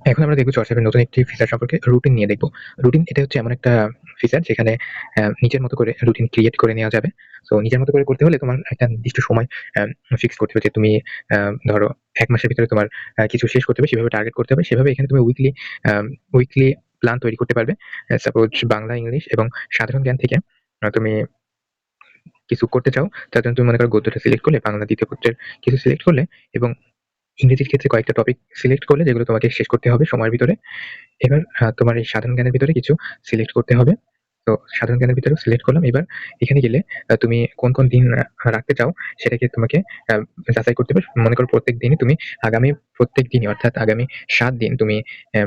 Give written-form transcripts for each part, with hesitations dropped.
এখন আমরা দেখব হোয়াটসঅ্যাপের নতুন একটি ফিচার সম্পর্কে রুটিন নিয়ে দেখব। রুটিন এটা হচ্ছে এমন একটা ফিচার যেখানে নিজের মতো করে রুটিন ক্রিয়েট করে নেওয়া যাবে। সো নিজের মতো করে করতে হলে তোমার একটা নির্দিষ্ট সময় ফিক্স করতে হবে যে তুমি ধরো ১ মাসের ভিতরে তোমার কিছু শেষ করতে হবে, সেভাবে টার্গেট করতে হবে। সেভাবে এখানে তুমি উইকলি প্ল্যান তৈরি করতে পারবে। সাপোজ বাংলা, ইংলিশ এবং সাধারণ জ্ঞান থেকে তুমি কিছু করতে চাও, তার জন্য তুমি মনে করো গদ্যটা সিলেক্ট করলে, বাংলা ২য় পত্রের কিছু সিলেক্ট করলে এবং ইংরেজির ক্ষেত্রে কয়েকটা টপিক সিলেক্ট করলে যেগুলো তোমাকে শেষ করতে হবে সময়ের ভিতরে। এবার তোমার এই সাধারণ জ্ঞানের ভিতরে কিছু সিলেক্ট করতে হবে। তো সাধারণ জ্ঞানের ভিতরেও সিলেক্ট করলাম। এবার এখানে গেলে তুমি কোন দিন রাখতে চাও সেটাকে তোমাকে আ যাচাই করতে হবে। মনে করো প্রত্যেক দিনই তুমি প্রত্যেক দিনই অর্থাৎ আগামী ৭ দিন তুমি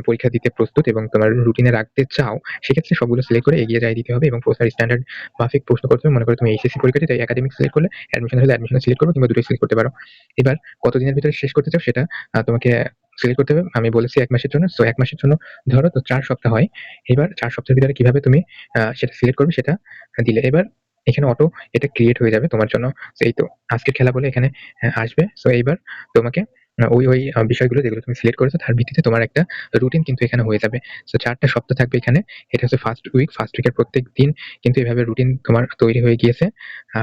পরীক্ষা দিতে প্রস্তুত এবং তোমার রুটিনে রাখতে চাও। সেক্ষেত্রে সবগুলো সিলেক্ট করে এগিয়ে যাই দিতে হবে এবং প্রশ্নের স্ট্যান্ডার্ড মাফিক প্রশ্ন করতে হবে। মনে করো তুমি এইচএসসি পরীক্ষা দিতে একাডেমিক সিলেক্ট করলে, অ্যাডমিশন হলে অ্যাডমিশন সিলেক্ট করবে কিংবা দুটোই সিলেক্ট করতে পারো। এবার কতদিনের ভিতরে শেষ করতে চাও সেটা তোমাকে সিলেক্ট করতে হবে। আমি বলেছি ১ মাসের জন্য। সো ১ মাসের জন্য ধরো তো ৪ সপ্তাহ হয়। এবার ৪ সপ্তাহের ভিতরে কিভাবে তুমি সেটা সিলেক্ট করবে সেটা দিলে। এবার এখানে অটো এটা ক্রিয়েট হয়ে যাবে তোমার জন্য। সো এই তো আজকের খেলা বলে এখানে আসবে। সো এইবার তোমাকে ওই বিষয়গুলো যেগুলো তুমি সিলেক্ট করেছো তার ভিত্তিতে তোমার একটা রুটিন কিন্তু এখানে হয়ে যাবে। সো ৪ টা সপ্তাহ থাকবে এখানে। এটা হচ্ছে ফার্স্ট উইক। ফার্স্ট উইকের প্রত্যেকদিন কিন্তু এভাবে রুটিন তোমার তৈরি হয়ে গিয়েছে। আ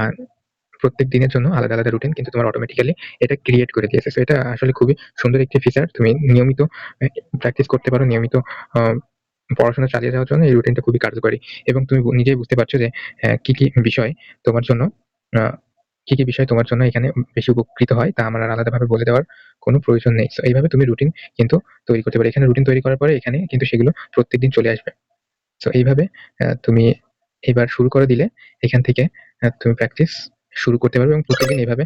প্রত্যেক দিনের জন্য আলাদা রুটিন কিন্তু তোমার অটোমেটিক্যালি এটা ক্রিয়েট করে দিয়েছে। সো এটা আসলে খুবই সুন্দর একটি ফিচার। তুমি নিয়মিত প্র্যাকটিস করতে পারো, নিয়মিত আ পড়াশোনা চালিয়ে যাওয়ার জন্য এই রুটিনটা খুবই কার্যকরী এবং তুমি নিজেই বুঝতে পারছো যে কি বিষয় তোমার জন্য আ কি বিষয় তোমার জন্য এখানে বেশি উপকৃত হয় তা আমার আর আলাদাভাবে বলে দেওয়ার কোনো প্রয়োজন নেই। সো এইভাবে তুমি রুটিন কিন্তু তৈরি করতে পারো। এখানে রুটিন তৈরি করার পরে এখানে কিন্তু সেগুলো প্রত্যেকদিন চলে আসবে। সো এইভাবে তুমি এবার শুরু করে দিলে এখান থেকে তুমি প্র্যাকটিস শুরু করতে পারবে এবং প্রত্যেকদিন এভাবে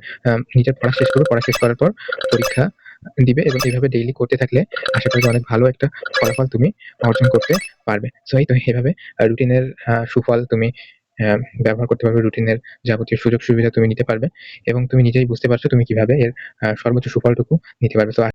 নিজের পড়া শেষ করবে। পড়া শেষ করার পর পরীক্ষা দিবে এবং এভাবে ডেইলি করতে থাকলে আশা করি যে অনেক ভালো একটা ফলাফল তুমি অর্জন করতে পারবে। সো এই তো এভাবে রুটিনের সুফল তুমি অ্যা ব্যবহার করতে পারবে। রুটিনের যাবতীয় সুযোগ সুবিধা তুমি নিতে পারবে এবং তুমি নিজেই বুঝতে পারছো তুমি কিভাবে এর সর্বোচ্চ সুফলটুকু নিতে পারবে। তো